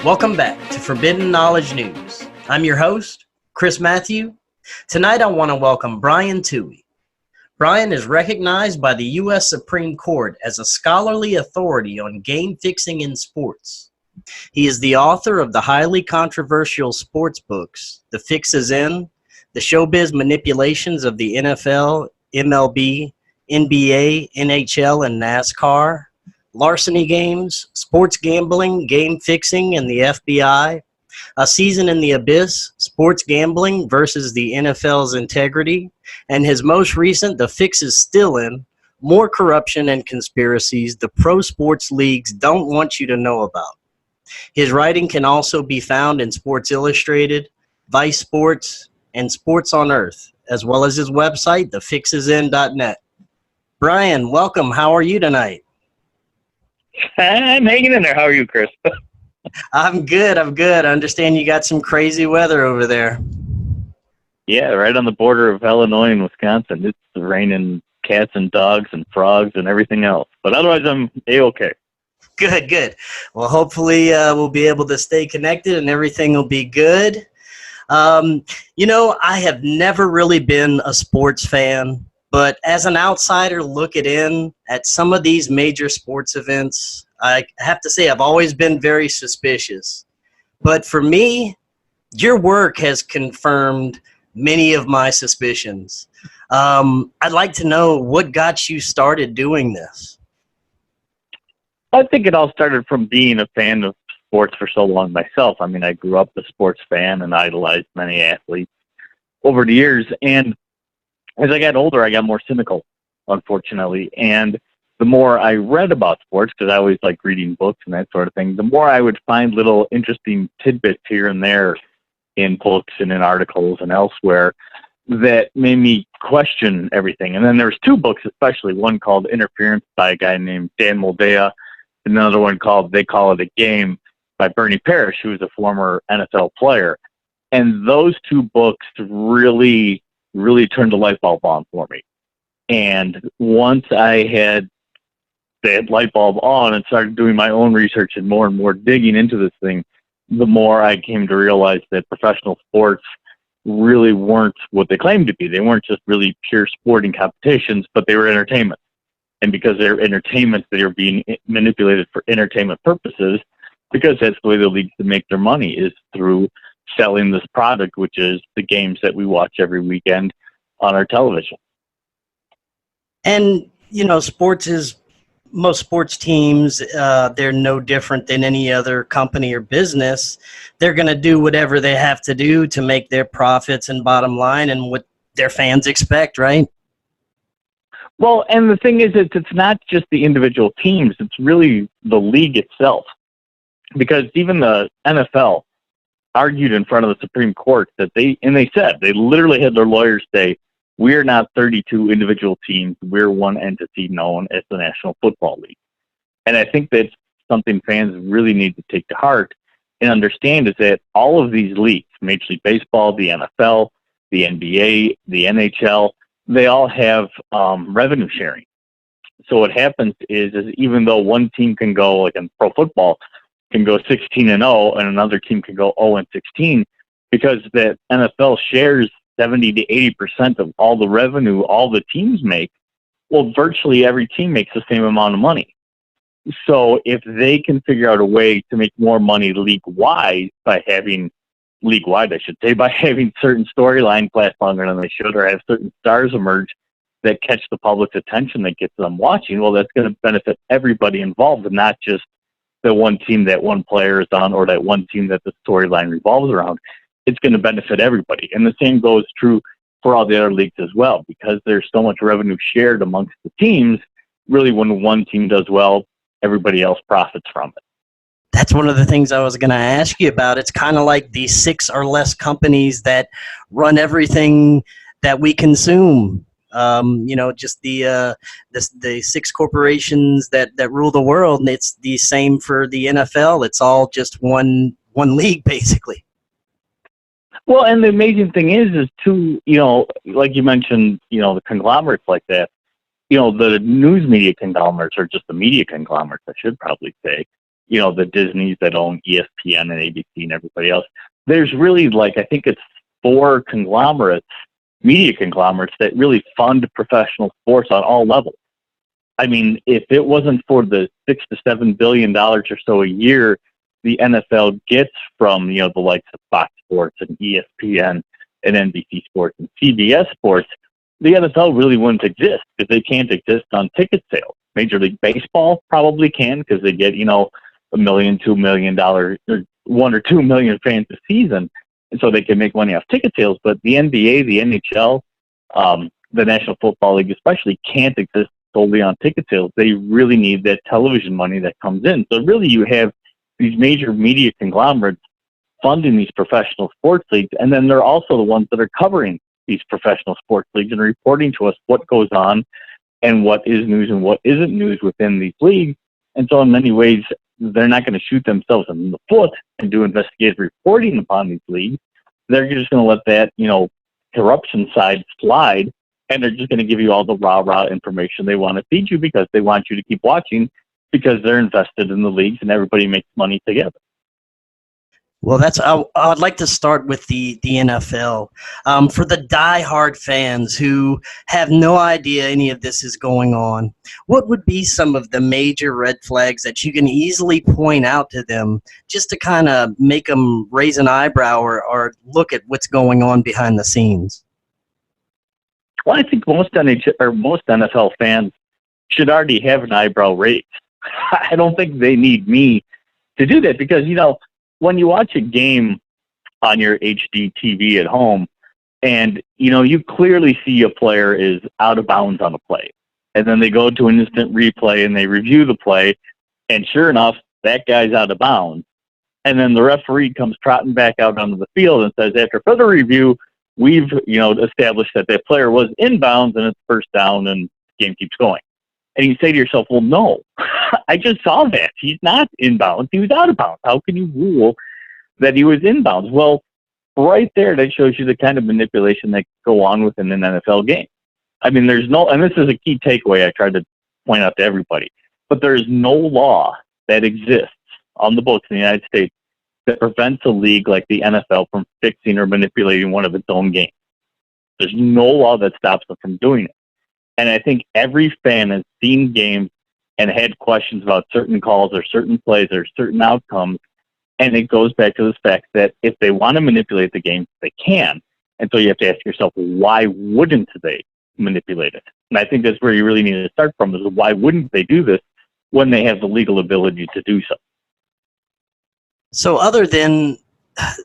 Welcome back to Forbidden Knowledge News. I'm your host, Chris Matthew. Tonight I want to welcome Brian Tuohy. Brian is recognized by the U.S. Supreme Court as a scholarly authority on game fixing in sports. He is the author of the highly controversial sports books, The Fix Is In, The Showbiz Manipulations of the NFL, MLB, NBA, NHL, and NASCAR, Larceny Games, Sports Gambling, Game Fixing, and the FBI, A Season in the Abyss, Sports Gambling versus the NFL's Integrity, and his most recent, The Fix Is Still In, More Corruption and Conspiracies the Pro Sports Leagues Don't Want You to Know About. His writing can also be found in Sports Illustrated, Vice Sports, and Sports on Earth, as well as his website, thefixisin.net. Brian, welcome. How are you tonight? I'm hanging in there. How are you, Chris? I'm good. I understand you got some crazy weather over there. Yeah, right on the border of Illinois and Wisconsin. It's raining cats and dogs and frogs and everything else. But otherwise, I'm A-okay. Good. Well, hopefully we'll be able to stay connected and everything will be good. I have never really been a sports fan, but as an outsider looking in at some of these major sports events, I have to say I've always been very suspicious. But for me, your work has confirmed many of my suspicions. I'd like to know what got you started doing this. I think it all started from being a fan of sports for so long myself. I mean, I grew up a sports fan and idolized many athletes over the years. And as I got older, I got more cynical, unfortunately. And the more I read about sports, because I always like reading books and that sort of thing, the more I would find little interesting tidbits here and there in books and in articles and elsewhere that made me question everything. And then there's two books, especially one called Interference by a guy named Dan Moldea, and another one called They Call It a Game by Bernie Parrish, who was a former NFL player. And those two books really turned the light bulb on for me. And once I had that light bulb on and started doing my own research and more digging into this thing, the more I came to realize that professional sports really weren't what they claimed to be. They weren't just really pure sporting competitions, but they were entertainment. And because they're entertainment, they are being manipulated for entertainment purposes, because that's the way the leagues to make their money, is through selling this product, which is the games that we watch every weekend on our television. And, most sports teams, they're no different than any other company or business. They're going to do whatever they have to do to make their profits and bottom line and what their fans expect, right? Well, and the thing is, it's not just the individual teams. It's really the league itself. Because even the NFL argued in front of the Supreme Court that they literally had their lawyers say, we're not 32 individual teams. We're one entity known as the National Football League. And I think that's something fans really need to take to heart and understand, is that all of these leagues, Major League Baseball, the NFL, the NBA, the NHL, they all have revenue sharing. So what happens is even though one team can go, like in pro football, can go 16-0 and another team can go 0-16, because the NFL shares 70 to 80% of all the revenue all the teams make. Well, virtually every team makes the same amount of money. So if they can figure out a way to make more money league-wide by having certain storylines last longer than they should, or have certain stars emerge that catch the public's attention, that gets them watching, well, that's going to benefit everybody involved, and not just the one team that one player is on, or that one team that the storyline revolves around. It's going to benefit everybody. And the same goes true for all the other leagues as well, because there's so much revenue shared amongst the teams. Really, when one team does well, everybody else profits from it. That's one of the things I was going to ask you about. It's kind of like the 6 or less companies that run everything that we consume. Just the 6 corporations that rule the world, and it's the same for the NFL. It's all just one league, basically. Well, and the amazing thing is too, like you mentioned, the conglomerates like that, the news media conglomerates, or just the media conglomerates, I should probably say, the Disneys that own ESPN and ABC and everybody else. There's really I think it's 4 media conglomerates that really fund professional sports on all levels. I mean, if it wasn't for the $6 to $7 billion or so a year the NFL gets from the likes of Fox Sports and ESPN and NBC Sports and CBS Sports, the NFL really wouldn't exist because they can't exist on ticket sales. Major League Baseball probably can because they get $1 million, $2 million, or 1 or 2 million fans a season, and so they can make money off ticket sales. But the NBA, the NHL, the National Football League especially can't exist solely on ticket sales. They really need that television money that comes in. So really you have these major media conglomerates funding these professional sports leagues, and then they're also the ones that are covering these professional sports leagues and reporting to us what goes on and what is news and what isn't news within these leagues. And so in many ways, they're not going to shoot themselves in the foot and do investigative reporting upon these leagues. They're just going to let that, corruption side slide, and they're just going to give you all the rah-rah information they want to feed you because they want you to keep watching because they're invested in the leagues and everybody makes money together. Well, I'd like to start with the NFL. For the diehard fans who have no idea any of this is going on, what would be some of the major red flags that you can easily point out to them just to kind of make them raise an eyebrow or look at what's going on behind the scenes? Well, I think most NFL fans should already have an eyebrow raised. I don't think they need me to do that because, when you watch a game on your HD TV at home and, you clearly see a player is out of bounds on a play. And then they go to an instant replay and they review the play. And sure enough, that guy's out of bounds. And then the referee comes trotting back out onto the field and says, after further review, we've, established that that player was inbounds and it's first down and the game keeps going. And you say to yourself, well, no, I just saw that. He's not inbounds. He was out of bounds. How can you rule that he was inbounds? Well, right there, that shows you the kind of manipulation that go on within an NFL game. I mean, and this is a key takeaway I tried to point out to everybody, but there is no law that exists on the books in the United States that prevents a league like the NFL from fixing or manipulating one of its own games. There's no law that stops them from doing it. And I think every fan has seen games and had questions about certain calls or certain plays or certain outcomes. And it goes back to the fact that if they want to manipulate the game, they can. And so you have to ask yourself, why wouldn't they manipulate it? And I think that's where you really need to start from, is why wouldn't they do this when they have the legal ability to do so? So other than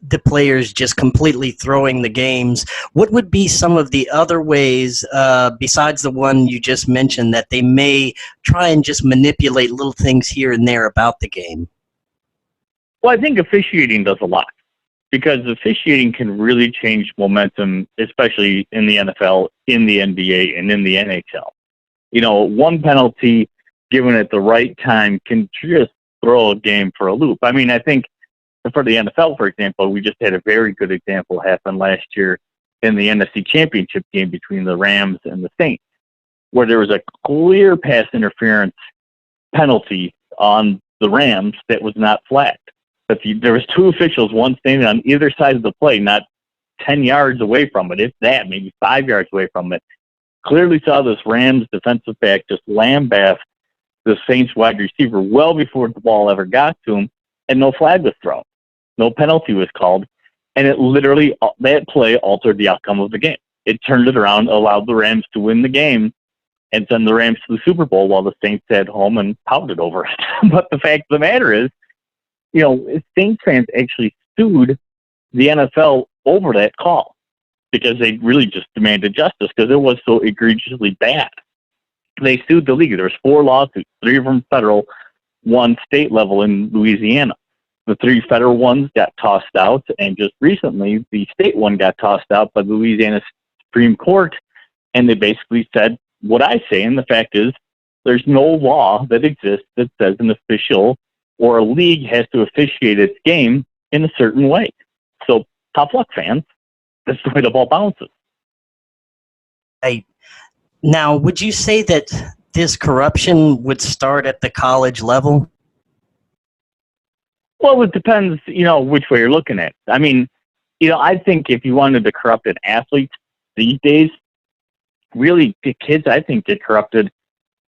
the players just completely throwing the games, what would be some of the other ways, besides the one you just mentioned, that they may try and just manipulate little things here and there about the game? Well, I think officiating does a lot, because officiating can really change momentum, especially in the NFL, in the NBA, and in the NHL. One penalty given at the right time can just throw a game for a loop. I mean, I think for the NFL, for example, we just had a very good example happen last year in the NFC Championship game between the Rams and the Saints, where there was a clear pass interference penalty on the Rams that was not flagged. But there was 2 officials, one standing on either side of the play, not 10 yards away from it, if that, maybe 5 yards away from it, clearly saw this Rams defensive back just lambaste the Saints wide receiver well before the ball ever got to him, and no flag was thrown. No penalty was called, and it literally, that play altered the outcome of the game. It turned it around, allowed the Rams to win the game, and send the Rams to the Super Bowl while the Saints sat home and pouted over it. But the fact of the matter is, Saints fans actually sued the NFL over that call because they really just demanded justice because it was so egregiously bad. They sued the league. There was 4 lawsuits, 3 of them federal, 1 state level in Louisiana. The 3 federal ones got tossed out, and just recently, the state one got tossed out by the Louisiana Supreme Court, and they basically said what I say, and the fact is, there's no law that exists that says an official or a league has to officiate its game in a certain way. So, tough luck, fans. That's the way the ball bounces. Hey, now, would you say that this corruption would start at the college level? Well, it depends, which way you're looking at. I mean, I think if you wanted to corrupt an athlete these days, really, the kids, I think, get corrupted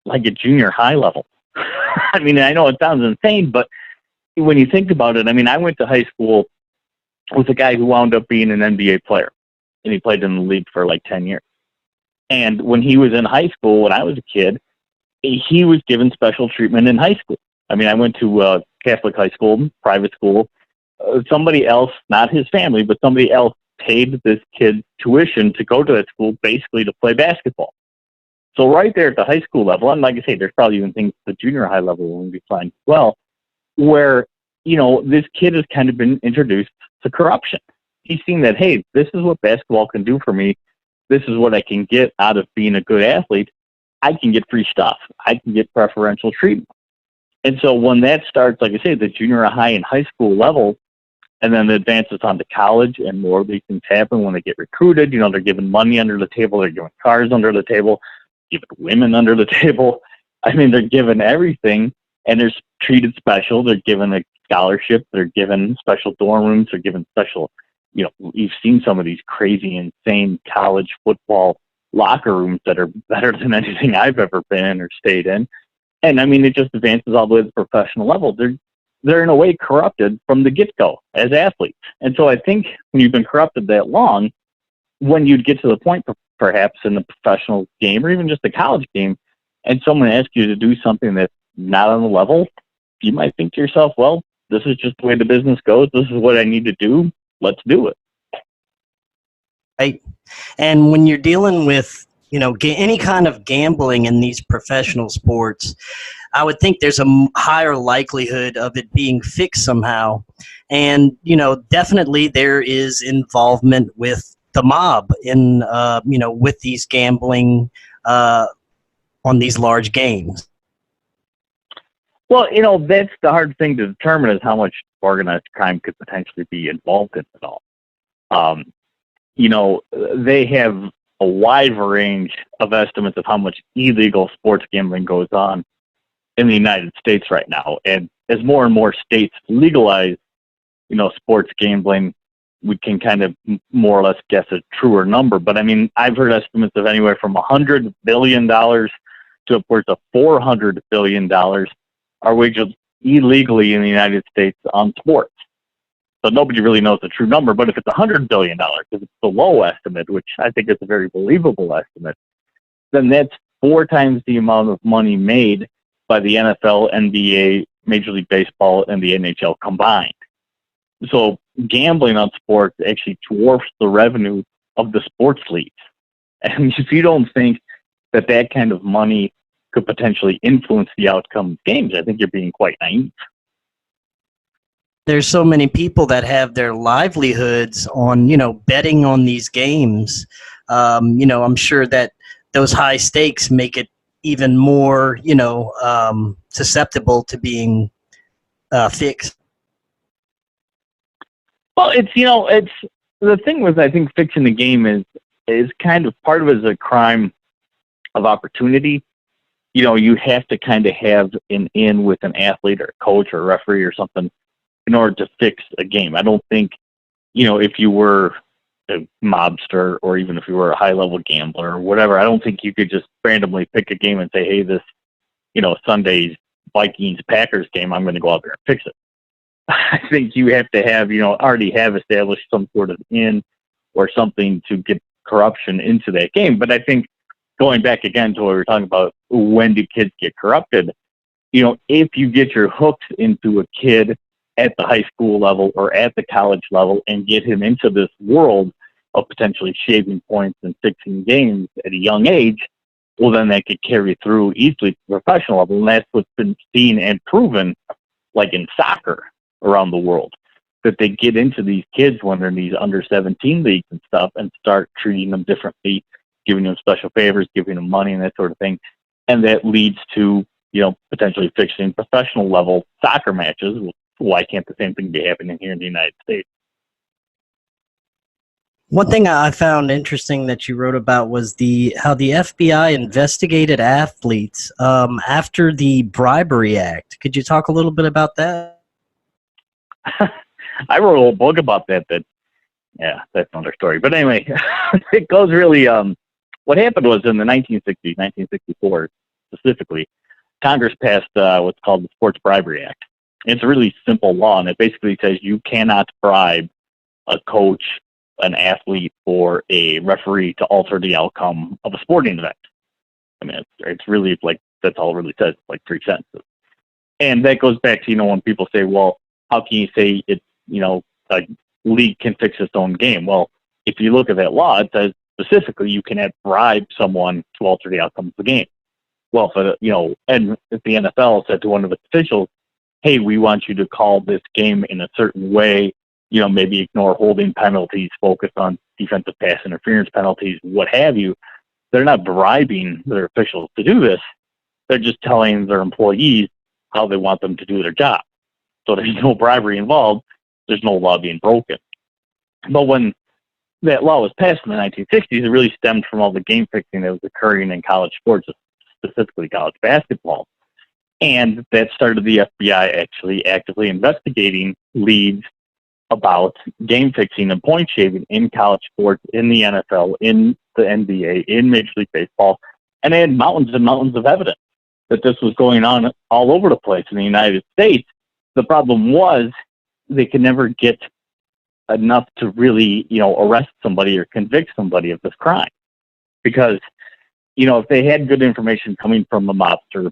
like at junior high level. I mean, I know it sounds insane, but when you think about it, I mean, I went to high school with a guy who wound up being an NBA player, and he played in the league for like 10 years. And when he was in high school, when I was a kid, he was given special treatment in high school. I mean, I went to Catholic high school, private school. Somebody else, not his family, but somebody else paid this kid tuition to go to that school basically to play basketball. So right there at the high school level, and like I say, there's probably even things at the junior high level will be fine as well, where, this kid has kind of been introduced to corruption. He's seen that, hey, this is what basketball can do for me. This is what I can get out of being a good athlete. I can get free stuff. I can get preferential treatment. And so when that starts, like I say, the junior high and high school level, and then it advances on to college, and more of these things happen when they get recruited. They're giving money under the table. They're giving cars under the table, giving women under the table. I mean, they're given everything, and they're treated special. They're given a scholarship. They're given special dorm rooms. They're given special, you've seen some of these crazy, insane college football locker rooms that are better than anything I've ever been in or stayed in. And I mean, it just advances all the way to the professional level. They're in a way corrupted from the get-go as athletes. And so I think when you've been corrupted that long, when you'd get to the point perhaps in the professional game or even just the college game, and someone asks you to do something that's not on the level, you might think to yourself, well, this is just the way the business goes. This is what I need to do. Let's do it. Right. And when you're dealing with, any kind of gambling in these professional sports, I would think there's a higher likelihood of it being fixed somehow. And, definitely there is involvement with the mob in, with these gambling on these large games. Well, that's the hard thing to determine is how much organized crime could potentially be involved in it all. They have a wide range of estimates of how much illegal sports gambling goes on in the United States right now. And as more and more states legalize, sports gambling, we can kind of more or less guess a truer number. But I mean, I've heard estimates of anywhere from $100 billion to upwards of $400 billion are wagered illegally in the United States on sports. So nobody really knows the true number, but if it's $100 billion, because it's the low estimate, which I think is a very believable estimate, then that's 4 times the amount of money made by the NFL, NBA, Major League Baseball, and the NHL combined. So gambling on sports actually dwarfs the revenue of the sports leagues. And if you don't think that that kind of money could potentially influence the outcome of games, I think you're being quite naive. There's so many people that have their livelihoods on, betting on these games. I'm sure that those high stakes make it even more, susceptible to being fixed. Well, it's the thing with, I think, fixing the game is kind of part of it is a crime of opportunity. You have to kind of have an in with an athlete or a coach or a referee or something in order to fix a game. I don't think, if you were a mobster or even if you were a high-level gambler or whatever, I don't think you could just randomly pick a game and say, hey, this, Sunday's Vikings-Packers game, I'm going to go out there and fix it. I think you have to have, already have established some sort of in or something to get corruption into that game. But I think going back again to what we were talking about, when do kids get corrupted? If you get your hooks into a kid at the high school level or at the college level and get him into this world of potentially shaving points and fixing games at a young age, well, then that could carry through easily to the professional level. And that's what's been seen and proven, like in soccer around the world, that they get into these kids when they're in these under-17 leagues and stuff and start treating them differently, giving them special favors, giving them money and that sort of thing. And that leads to, potentially fixing professional level soccer matches. Why can't the same thing be happening here in the United States? One thing I found interesting that you wrote about was how the FBI investigated athletes after the bribery act. Could you talk a little bit about that? I wrote a whole book about that. Yeah, that's another story. But anyway, it goes really. What happened was in the 1960s, 1964 specifically, Congress passed what's called the Sports Bribery Act. It's a really simple law, and it basically says you cannot bribe a coach, an athlete, or a referee to alter the outcome of a sporting event. I mean, it's really like, that's all it really says, like 3 sentences. And that goes back to, when people say, well, how can you say it's, a league can fix its own game? Well, if you look at that law, it says specifically you cannot bribe someone to alter the outcome of the game. Well, and if the NFL said to one of its officials, hey, we want you to call this game in a certain way, maybe ignore holding penalties, focus on defensive pass interference penalties, what have you. They're not bribing their officials to do this. They're just telling their employees how they want them to do their job. So there's no bribery involved. There's no law being broken. But when that law was passed in the 1960s, it really stemmed from all the game fixing that was occurring in college sports, specifically college basketball. And that started the FBI actually actively investigating leagues about game fixing and point shaving in college sports, in the NFL, in the NBA, in Major League Baseball. And they had mountains and mountains of evidence that this was going on all over the place in the United States. The problem was they could never get enough to really, arrest somebody or convict somebody of this crime. Because, if they had good information coming from a mobster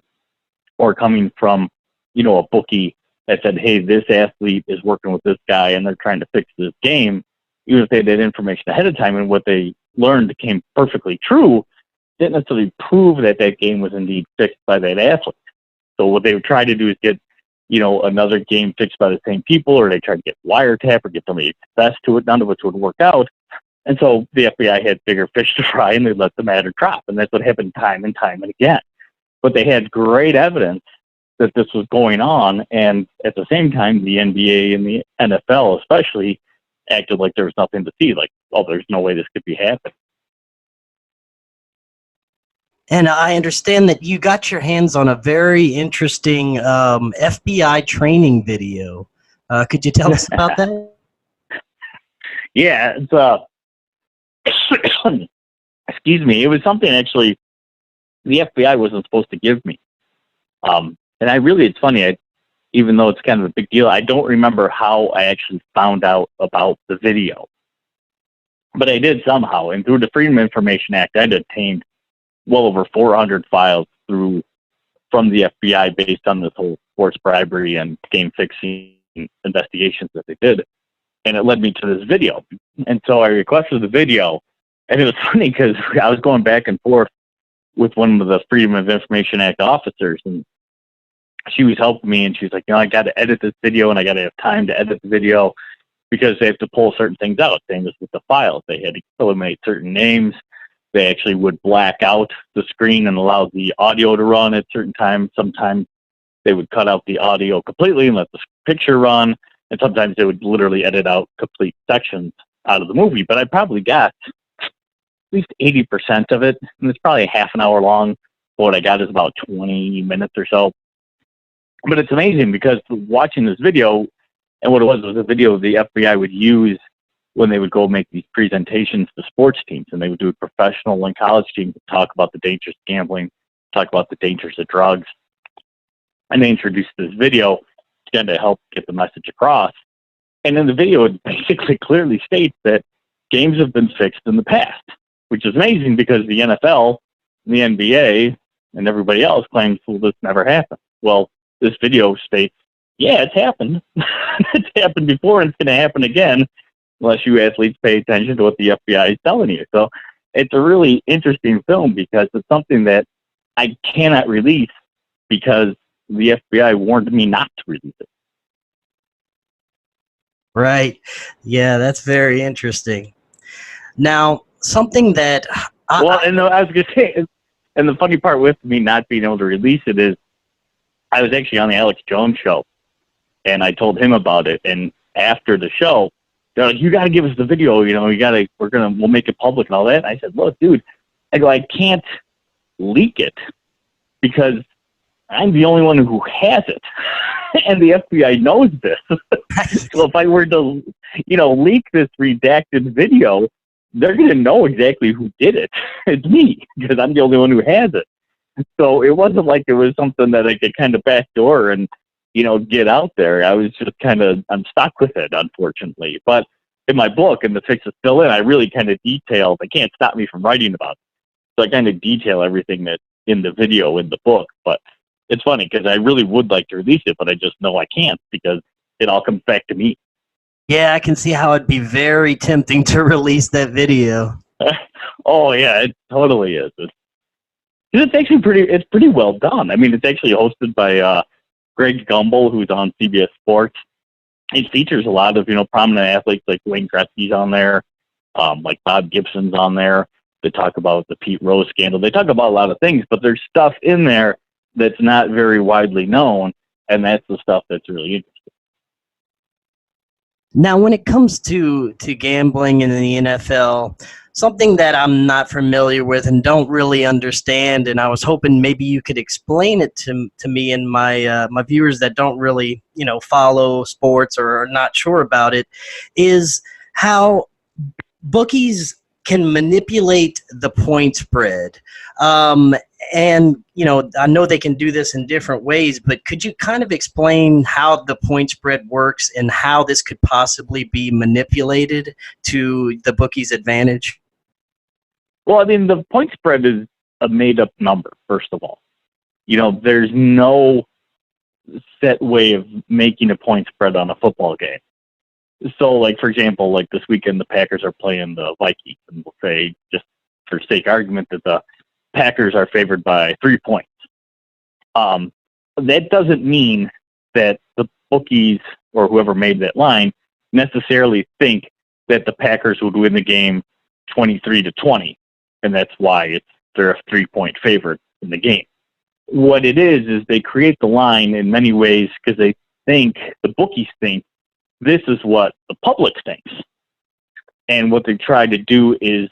or coming from, a bookie that said, hey, this athlete is working with this guy and they're trying to fix this game, even if they had that information ahead of time and what they learned came perfectly true, didn't necessarily prove that that game was indeed fixed by that athlete. So what they would try to do is get, another game fixed by the same people, or they tried to get wiretap or get somebody access to it, none of which would work out. And so the FBI had bigger fish to fry, and they let the matter drop. And that's what happened time and time and again. But they had great evidence that this was going on, and at the same time, the NBA and the NFL especially acted like there was nothing to see, like, oh, there's no way this could be happening. And I understand that you got your hands on a very interesting FBI training video. Could you tell us about that? Yeah, it's excuse me. It was something actually the FBI wasn't supposed to give me. And it's funny, even though it's kind of a big deal, I don't remember how I actually found out about the video. But I did somehow, and through the Freedom of Information Act, I'd obtained well over 400 files from the FBI based on this whole sports bribery and game fixing investigations that they did. And it led me to this video. And so I requested the video, and it was funny because I was going back and forth with one of the Freedom of Information Act officers, and she was helping me, and she's like, I got to edit this video, and I got to have time to edit the video because they have to pull certain things out. Same as with the files. They had to eliminate certain names. They actually would black out the screen and allow the audio to run at certain times. Sometimes they would cut out the audio completely and let the picture run. And sometimes they would literally edit out complete sections out of the movie. But I probably got at least 80% of it. And it's probably half an hour long. What I got is about 20 minutes or so. But it's amazing because watching this video, and what it was a video the FBI would use when they would go make these presentations to sports teams, and they would do a professional and college teams to talk about the dangers of gambling, talk about the dangers of drugs. And they introduced this video again to help get the message across. And in the video, it basically clearly states that games have been fixed in the past, which is amazing because the NFL, the NBA, and everybody else claims, well, this never happened. Well, this video states, yeah, it's happened. It's happened before, and it's going to happen again, unless you athletes pay attention to what the FBI is telling you. So it's a really interesting film because it's something that I cannot release because the FBI warned me not to release it. Right. Yeah, that's very interesting. Now, something that... I was going to say, and the funny part with me not being able to release it is I was actually on the Alex Jones show, and I told him about it. And after the show, they're like, you got to give us the video, we'll make it public and all that. And I said, look, dude, I can't leak it because I'm the only one who has it. And the FBI knows this. So if I were to, leak this redacted video, they're going to know exactly who did it. It's me, because I'm the only one who has it. So it wasn't like it was something that I could kind of backdoor and, get out there. I was just I'm stuck with it, unfortunately. But in my book, and the fix is still in, I really kind of detailed, they can't stop me from writing about it. So I kind of detail everything that's in the video, in the book. But it's funny because I really would like to release it, but I just know I can't because it all comes back to me. Yeah, I can see how it'd be very tempting to release that video. Oh yeah, it totally is. It's actually pretty well done. I mean, it's actually hosted by Greg Gumbel, who's on CBS Sports. It features a lot of prominent athletes like Wayne Gretzky's on there, like Bob Gibson's on there. They talk about the Pete Rose scandal. They talk about a lot of things, but there's stuff in there that's not very widely known, and that's the stuff that's really interesting. Now, when it comes to gambling in the NFL, something that I'm not familiar with and don't really understand, and I was hoping maybe you could explain it to me and my viewers that don't really follow sports or are not sure about it, is how bookies can manipulate the point spread. And, I know they can do this in different ways, but could you kind of explain how the point spread works and how this could possibly be manipulated to the bookie's advantage? Well, I mean, the point spread is a made-up number, first of all. There's no set way of making a point spread on a football game. So, like, for example, like this weekend, the Packers are playing the Vikings, and we'll say, just for sake of argument, that the Packers are favored by 3 points. That doesn't mean that the bookies or whoever made that line necessarily think that the Packers would win the game 23-20, and that's why they're a 3-point favorite in the game. What it is they create the line in many ways because they think, the bookies think, this is what the public thinks. And what they try to do is,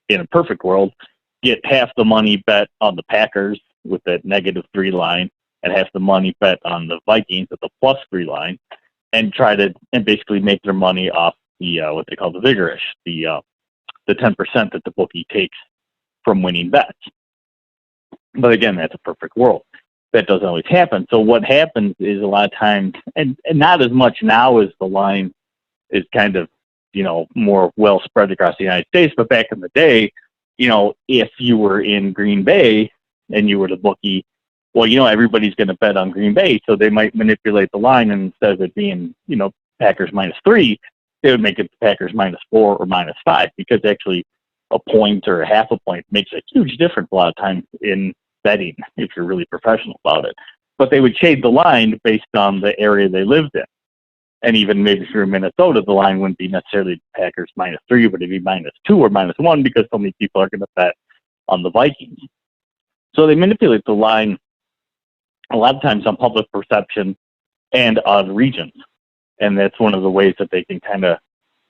in a perfect world, get half the money bet on the Packers with that -3 line and half the money bet on the Vikings at the +3 line, and and basically make their money off the what they call the vigorish, the 10% that the bookie takes from winning bets. But again, that's a perfect world. That doesn't always happen. So what happens is a lot of times, and not as much now as the line is kind of, more well spread across the United States, but back in the day, if you were in Green Bay and you were the bookie, well, everybody's going to bet on Green Bay, so they might manipulate the line, and instead of it being, Packers -3, they would make it Packers -4 or -5, because actually a point or a half a point makes a huge difference a lot of times in betting if you're really professional about it. But they would shade the line based on the area they lived in. And even maybe if you're in Minnesota, the line wouldn't be necessarily Packers -3, but it'd be -2 or -1 because so many people are going to bet on the Vikings. So they manipulate the line a lot of times on public perception and on regions. And that's one of the ways that they can kind of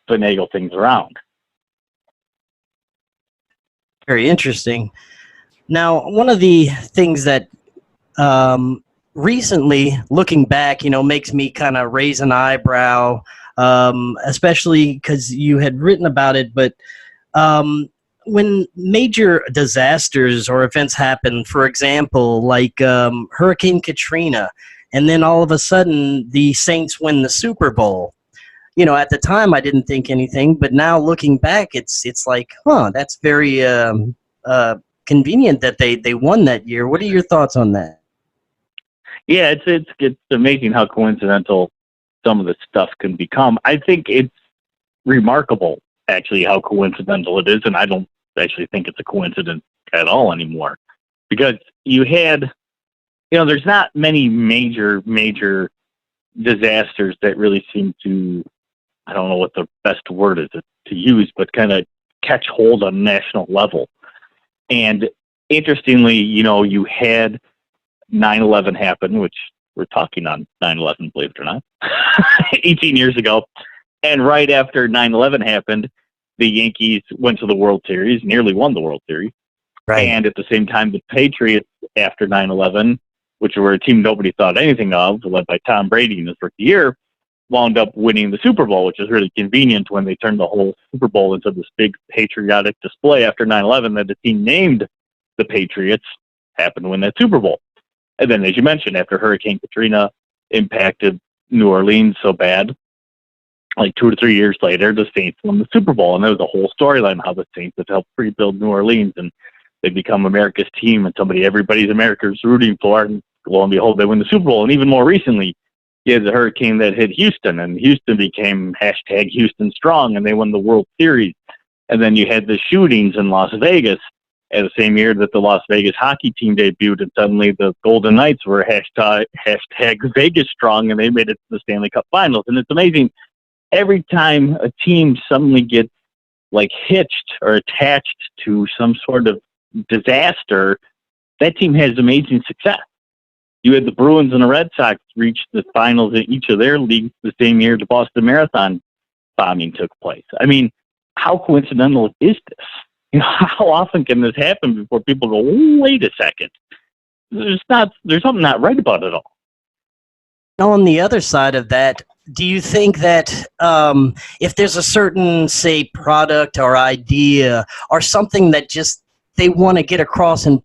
finagle things around. Very interesting. Now, one of the things that recently, looking back, makes me kind of raise an eyebrow, especially because you had written about it, but when major disasters or events happen, for example, like Hurricane Katrina, and then all of a sudden the Saints win the Super Bowl. At the time I didn't think anything, but now looking back, it's like, that's very convenient that they won that year. What are your thoughts on that? Yeah, it's amazing how coincidental some of this stuff can become. I think it's remarkable, actually, how coincidental it is, and I don't actually think it's a coincidence at all anymore. Because you had, there's not many major disasters that really seem to, I don't know what the best word is to use, but kind of catch hold on a national level. And interestingly, you had 9/11 happen, which we're talking on 9/11, believe it or not, 18 years ago. And right after 9/11 happened, the Yankees went to the World Series, nearly won the World Series. Right. And at the same time, the Patriots, after 9/11, which were a team nobody thought anything of, led by Tom Brady in his rookie year, wound up winning the Super Bowl, which is really convenient when they turned the whole Super Bowl into this big patriotic display after 9/11 that the team named the Patriots happened to win that Super Bowl. And then, as you mentioned, after Hurricane Katrina impacted New Orleans so bad, like 2 to 3 years later, the Saints won the Super Bowl. And there was a whole storyline how the Saints have helped rebuild New Orleans, and they become America's team and somebody everybody's America's rooting for. And lo and behold, they win the Super Bowl. And even more recently, you had the hurricane that hit Houston, and Houston became hashtag Houston Strong, and they won the World Series. And then you had the shootings in Las Vegas at the same year that the Las Vegas hockey team debuted, and suddenly the Golden Knights were hashtag Vegas Strong, and they made it to the Stanley Cup Finals. And it's amazing, every time a team suddenly gets like hitched or attached to some sort of disaster, that team has amazing success. You had the Bruins and the Red Sox reach the finals in each of their leagues the same year the Boston Marathon bombing took place. I mean, how coincidental is this? You know, how often can this happen before people go, wait a second, there's something not right about it all. On the other side of that, do you think that if there's a certain, say, product or idea or something that just they want to get across and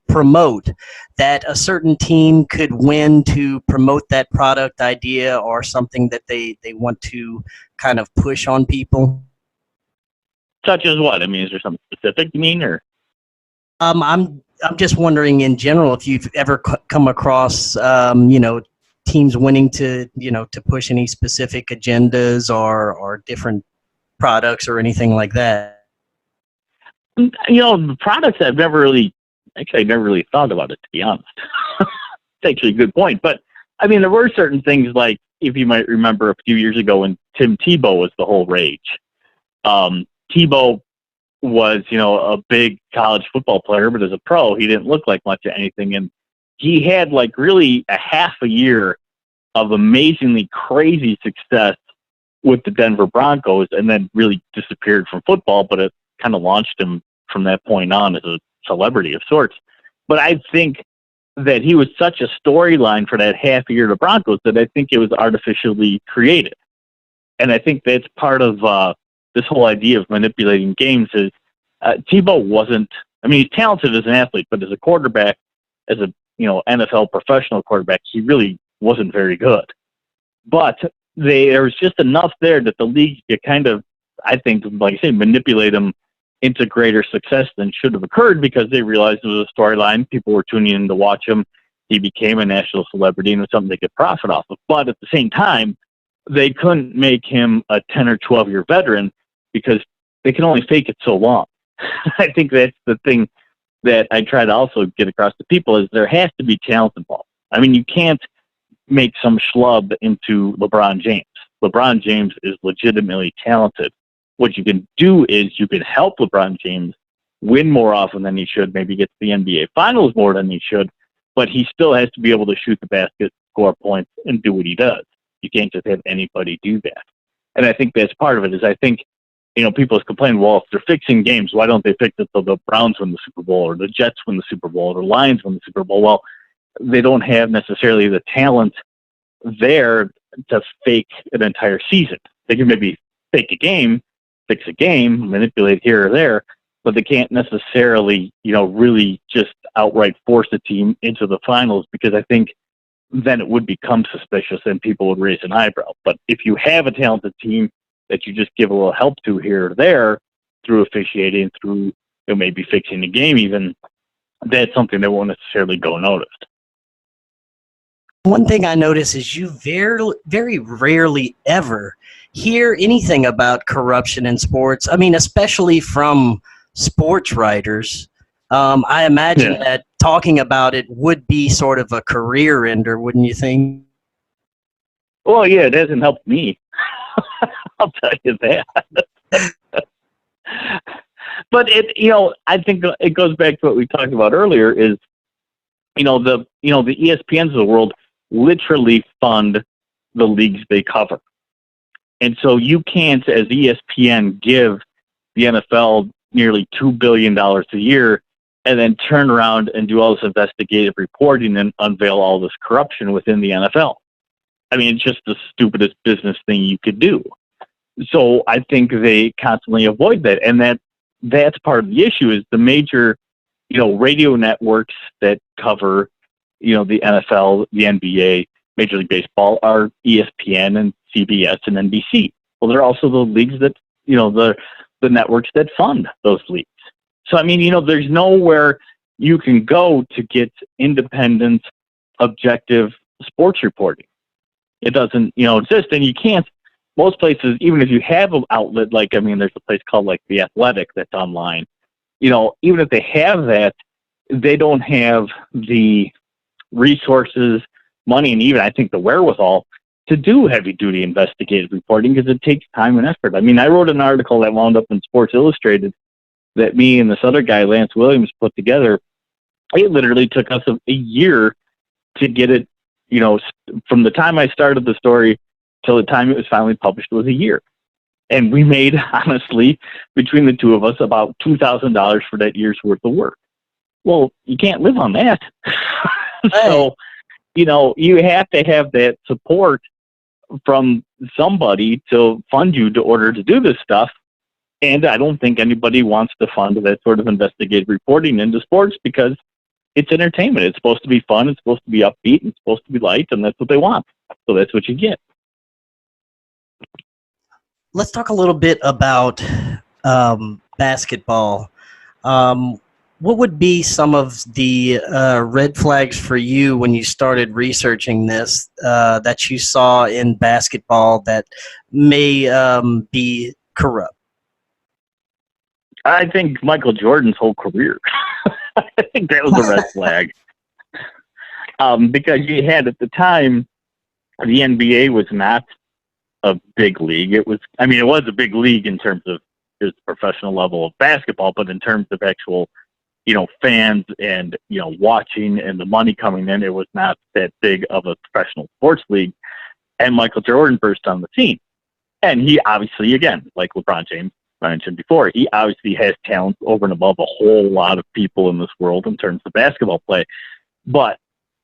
promote, that a certain team could win to promote that product, idea, or something that they want to kind of push on people? Such as what? I mean, is there something specific you mean, or? I'm just wondering in general if you've ever come across, teams winning to push any specific agendas or different products or anything like that. You know, the products I never really thought about it, to be honest. It's actually a good point. But, I mean, there were certain things like, if you might remember a few years ago when Tim Tebow was the whole rage. Tebow was, a big college football player, but as a pro, he didn't look like much of anything. And he had, like, really a half a year of amazingly crazy success with the Denver Broncos, and then really disappeared from football, but it kind of launched him from that point on as a celebrity of sorts. But I think that he was such a storyline for that half a year to Broncos that I think it was artificially created. And I think that's part of this whole idea of manipulating games is Tebow wasn't, I mean, he's talented as an athlete, but as a quarterback, as a, NFL professional quarterback, he really wasn't very good. But there was just enough there that the league could kind of, I think, like I say, manipulate him into greater success than should have occurred because they realized it was a storyline. People were tuning in to watch him. He became a national celebrity and it was something they could profit off of. But at the same time, they couldn't make him a 10 or 12-year veteran because they can only fake it so long. I think that's the thing that I try to also get across to people is there has to be talent involved. I mean, you can't make some schlub into LeBron James. LeBron James is legitimately talented. What you can do is you can help LeBron James win more often than he should, maybe get to the NBA Finals more than he should, but he still has to be able to shoot the basket, score points, and do what he does. You can't just have anybody do that. And I think that's part of it is I think, people complain, well, if they're fixing games, why don't they fix it so the Browns win the Super Bowl or the Jets win the Super Bowl or the Lions win the Super Bowl? Well, they don't have necessarily the talent there to fake an entire season. They can maybe fake a game, fix a game, manipulate here or there, but they can't necessarily, really just outright force a team into the finals because I think then it would become suspicious and people would raise an eyebrow. But if you have a talented team that you just give a little help to here or there through officiating, through maybe fixing the game even, that's something that won't necessarily go unnoticed. One thing I notice is you very, very rarely ever hear anything about corruption in sports. I mean, especially from sports writers. I imagine that talking about it would be sort of a career ender, wouldn't you think? Well, yeah, it hasn't helped me. I'll tell you that. But I think it goes back to what we talked about earlier is, the ESPNs of the world literally fund the leagues they cover. And so you can't, as ESPN, give the NFL nearly $2 billion a year and then turn around and do all this investigative reporting and unveil all this corruption within the NFL. I mean, it's just the stupidest business thing you could do. So I think they constantly avoid that, and that's part of the issue. Is the major, radio networks that cover, the NFL, the NBA, Major League Baseball are ESPN and CBS and NBC. Well, they're also the leagues that, the networks that fund those leagues. So, I mean, there's nowhere you can go to get independent, objective sports reporting. It doesn't, exist, and you can't. Most places, even if you have an outlet, there's a place called The Athletic that's online. Even if they have that, they don't have the resources, money, and even, I think, the wherewithal to do heavy-duty investigative reporting because it takes time and effort. I mean, I wrote an article that wound up in Sports Illustrated that me and this other guy, Lance Williams, put together. It literally took us a year to get it, from the time I started the story till the time it was finally published was a year. And we made, honestly, between the two of us, about $2,000 for that year's worth of work. Well, you can't live on that. So, you have to have that support from somebody to fund you in order to do this stuff. And I don't think anybody wants to fund that sort of investigative reporting into sports because it's entertainment. It's supposed to be fun. It's supposed to be upbeat. And it's supposed to be light. And that's what they want. So that's what you get. Let's talk a little bit about basketball. What would be some of the red flags for you when you started researching this that you saw in basketball that may be corrupt? I think Michael Jordan's whole career. I think that was a red flag. Because you had at the time, the NBA was not a big league. It was a big league in terms of its professional level of basketball, but in terms of actual, fans and, watching and the money coming in, it was not that big of a professional sports league. And Michael Jordan burst on the scene. And he obviously, again, like LeBron James mentioned before, he obviously has talent over and above a whole lot of people in this world in terms of basketball play. But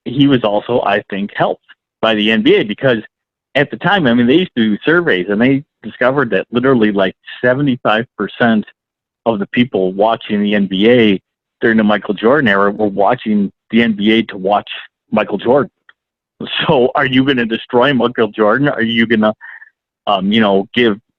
he was also, I think, helped by the NBA because at the time, they used to do surveys and they discovered that literally 75% of the people watching the NBA during the Michael Jordan era were watching the NBA to watch Michael Jordan. So are you going to destroy Michael Jordan? Are you going to,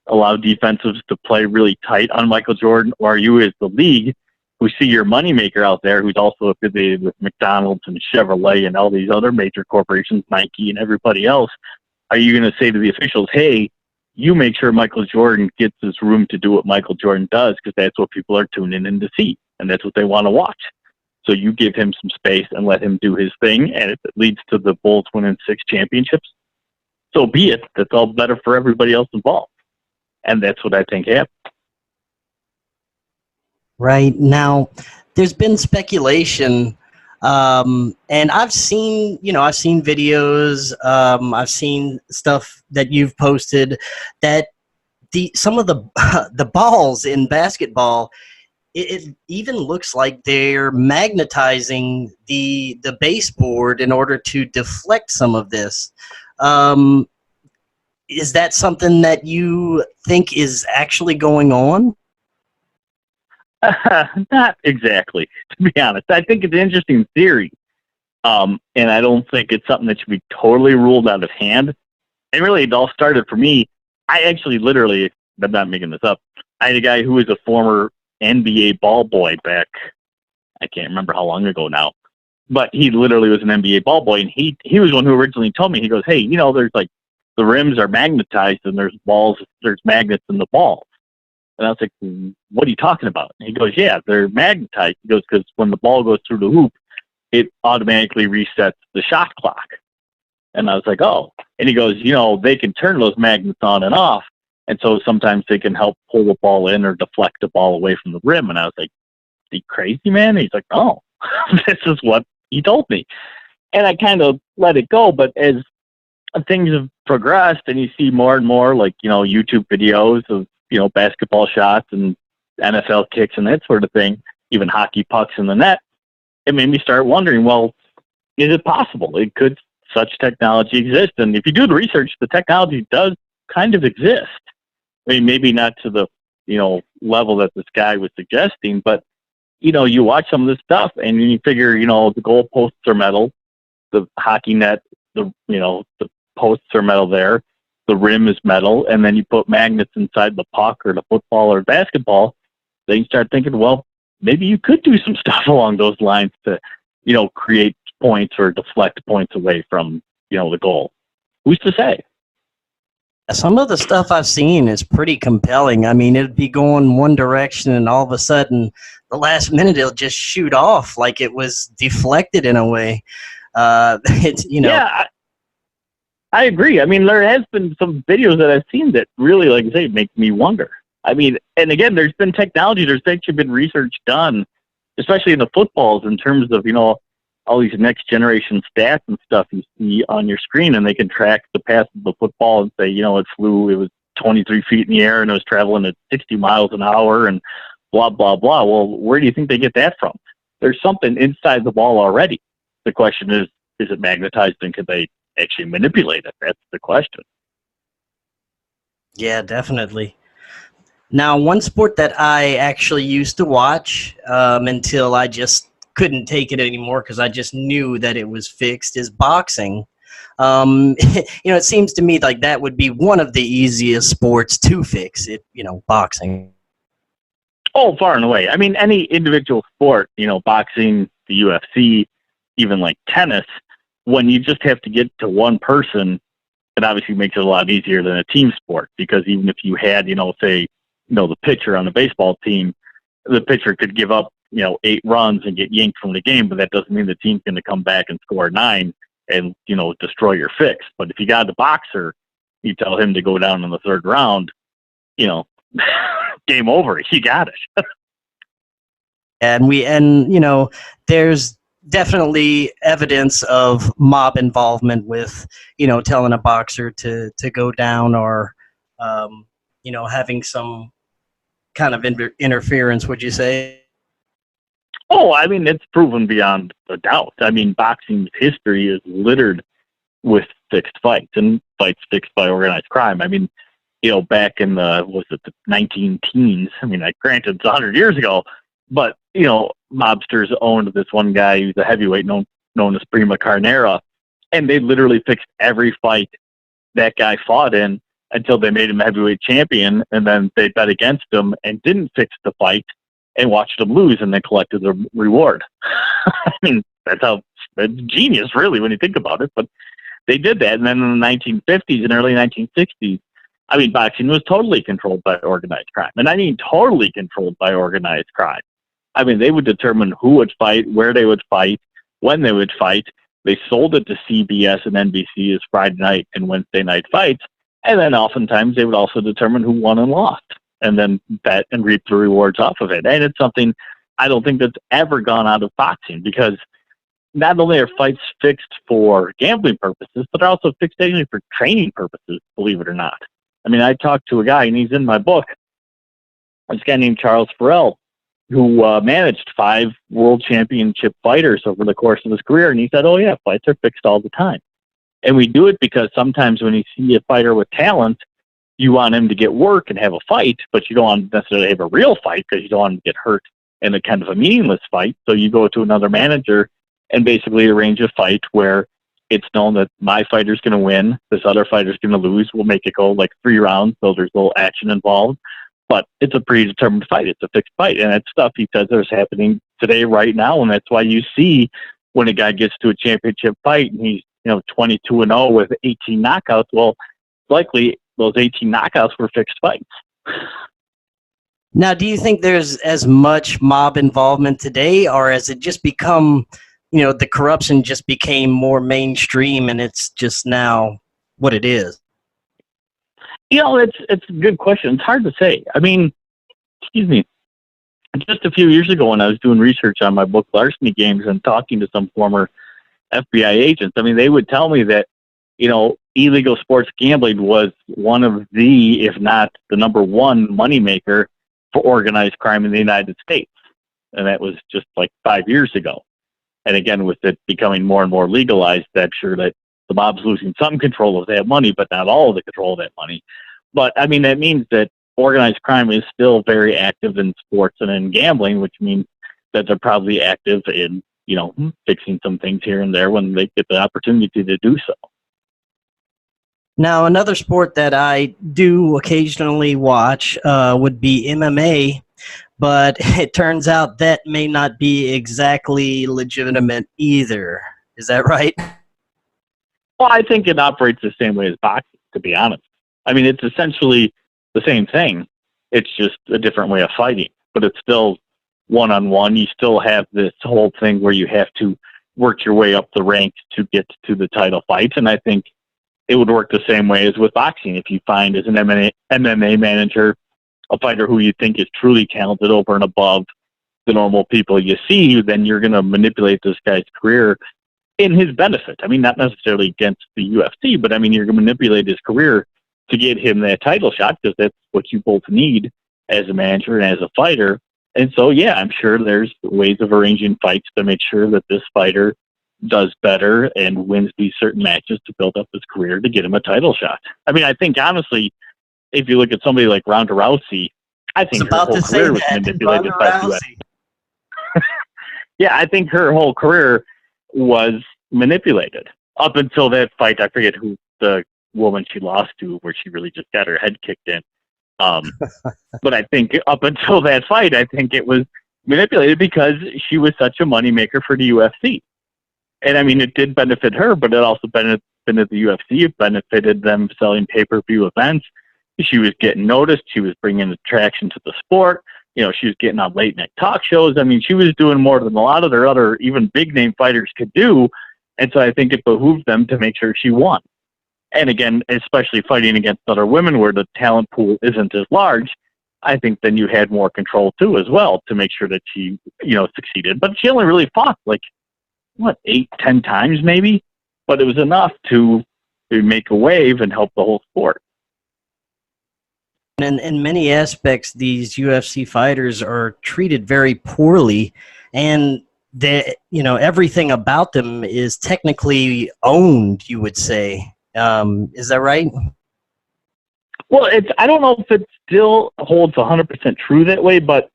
allow defensives to play really tight on Michael Jordan? Or are you, as the league, who see your moneymaker out there, who's also affiliated with McDonald's and Chevrolet and all these other major corporations, Nike and everybody else, are you going to say to the officials, hey, you make sure Michael Jordan gets this room to do what Michael Jordan does because that's what people are tuning in to see, and that's what they want to watch. So you give him some space and let him do his thing, and if it leads to the Bulls winning 6 championships, so be it. That's all better for everybody else involved. And that's what I think happened. Right. Now, there's been speculation, and I've seen videos, I've seen stuff that you've posted that some of the balls in basketball, it even looks like they're magnetizing the baseboard in order to deflect some of this. Is that something that you think is actually going on? Not exactly, to be honest. I think it's an interesting theory, and I don't think it's something that should be totally ruled out of hand. And really, it all started for me. I actually literally, I'm not making this up, I had a guy who was a former NBA ball boy back, I can't remember how long ago now, but he literally was an NBA ball boy, and he was the one who originally told me, he goes, hey, there's the rims are magnetized and there's magnets in the balls. And I was like, what are you talking about? And he goes, yeah, they're magnetized. He goes, because when the ball goes through the hoop, it automatically resets the shot clock. And I was like, oh. And he goes, they can turn those magnets on and off. And so sometimes they can help pull the ball in or deflect the ball away from the rim. And I was like, are you crazy, man? And he's like, oh, this is what he told me. And I kind of let it go. But as things have progressed and you see more and more YouTube videos of, basketball shots and NFL kicks and that sort of thing, even hockey pucks in the net, it made me start wondering, well, is it possible? Could such technology exist? And if you do the research, the technology does kind of exist. I mean, maybe not to the, level that this guy was suggesting, but, you watch some of this stuff and you figure, the goalposts are metal, the hockey net, the posts are metal there, the rim is metal, and then you put magnets inside the puck or the football or basketball, then you start thinking, well, maybe you could do some stuff along those lines to, create points or deflect points away from, the goal. Who's to say? Some of the stuff I've seen is pretty compelling. I mean, it'd be going one direction, and all of a sudden, the last minute, it'll just shoot off like it was deflected in a way. It's Yeah, I agree. I mean, there has been some videos that I've seen that really, like I say, make me wonder. I mean, and again, there's been technology. There's actually been research done, especially in the footballs, in terms of all these next generation stats and stuff you see on your screen, and they can track the path of the football and say, it was 23 feet in the air and it was traveling at 60 miles an hour and blah, blah, blah. Well, where do you think they get that from? There's something inside the ball already. The question is it magnetized and could they actually manipulate it? That's the question. Yeah, definitely. Now, one sport that I actually used to watch until I just couldn't take it anymore because I just knew that it was fixed is boxing. It seems to me like that would be one of the easiest sports to fix it, boxing. Oh, far and away. I mean, any individual sport, boxing, the UFC, even like tennis, when you just have to get to one person, it obviously makes it a lot easier than a team sport, because even if you had, say, the pitcher on the baseball team, the pitcher could give up 8 runs and get yanked from the game, but that doesn't mean the team's going to come back and score 9 and, destroy your fix. But if you got the boxer, you tell him to go down in the 3rd round, game over. He got it. And there's definitely evidence of mob involvement with, telling a boxer to go down or, having some kind of interference, would you say? Oh, I mean, it's proven beyond a doubt. I mean, boxing's history is littered with fixed fights and fights fixed by organized crime. I mean, back in the 19 teens, I mean, granted, it's 100 years ago, but, mobsters owned this one guy who's a heavyweight known as Prima Carnera, and they literally fixed every fight that guy fought in until they made him heavyweight champion, and then they bet against him and didn't fix the fight and watched him lose and then collected the reward. I mean, that's genius, really, when you think about it. But they did that. And then in the 1950s and early 1960s, I mean, boxing was totally controlled by organized crime. And I mean, totally controlled by organized crime. I mean, they would determine who would fight, where they would fight, when they would fight. They sold it to CBS and NBC as Friday night and Wednesday night fights. And then oftentimes they would also determine who won and lost, and then bet and reap the rewards off of it. And it's something I don't think that's ever gone out of boxing, because not only are fights fixed for gambling purposes, but they're also fixed actually for training purposes, believe it or not. I mean, I talked to a guy, and he's in my book, this guy named Charles Farrell, who managed 5 world championship fighters over the course of his career. And he said, oh, yeah, fights are fixed all the time. And we do it because sometimes when you see a fighter with talent, you want him to get work and have a fight, but you don't want necessarily have a real fight because you don't want him to get hurt in a kind of a meaningless fight. So you go to another manager and basically arrange a fight where it's known that my fighter's going to win, this other fighter's going to lose. We'll make it go like 3 rounds, so there's a little action involved. But it's a predetermined fight. It's a fixed fight. And that stuff, he says, is happening today right now. And that's why you see when a guy gets to a championship fight and he's 22-0 with 18 knockouts, well, likely those 18 knockouts were fixed fights. Now, do you think there's as much mob involvement today, or has it just become, the corruption just became more mainstream and it's just now what it is? It's a good question. It's hard to say. I mean, excuse me. Just a few years ago when I was doing research on my book, Larceny Games, and talking to some former FBI agents, I mean, they would tell me that, illegal sports gambling was one of the, if not the number one moneymaker for organized crime in the United States. and that was just like 5 years ago. And again, with it becoming more and more legalized, I'm sure that the mob's losing some control of that money, but not all of the control of that money. But I mean, that means that organized crime is still very active in sports and in gambling, which means that they're probably active in, fixing some things here and there when they get the opportunity to do so. Now, another sport that I do occasionally watch would be MMA, but it turns out that may not be exactly legitimate either. Is that right? Well, I think it operates the same way as boxing, to be honest. I mean, it's essentially the same thing. It's just a different way of fighting, but it's still one-on-one. You still have this whole thing where you have to work your way up the ranks to get to the title fights, and I think it would work the same way as with boxing. If you find as an MMA manager a fighter who you think is truly talented over and above the normal people you see, then you're going to manipulate this guy's career in his benefit. I mean, not necessarily against the UFC, but I mean, you're going to manipulate his career to get him that title shot because that's what you both need as a manager and as a fighter. And so, yeah, I'm sure there's ways of arranging fights to make sure that this fighter does better and wins these certain matches to build up his career to get him a title shot. I mean, I think, honestly, if you look at somebody like Ronda Rousey, I think her whole career was manipulated by the UFC. Yeah, I think her whole career was manipulated up until that fight. I forget who the woman she lost to, where she really just got her head kicked in. But I think up until that fight, I think it was manipulated because she was such a moneymaker for the UFC. And I mean, it did benefit her, but it also benefited the UFC. It benefited them selling pay-per-view events. She was getting noticed. She was bringing attraction to the sport. She was getting on late-night talk shows. I mean, she was doing more than a lot of their other even big-name fighters could do. And so I think it behooved them to make sure she won. And again, especially fighting against other women where the talent pool isn't as large, I think then you had more control too as well to make sure that she, succeeded. But she only really fought 8-10 times maybe, but it was enough to make a wave and help the whole sport. And in many aspects, these UFC fighters are treated very poorly, and everything about them is technically owned, you would say. Is that right? Well, I don't know if it still holds 100% true that way, but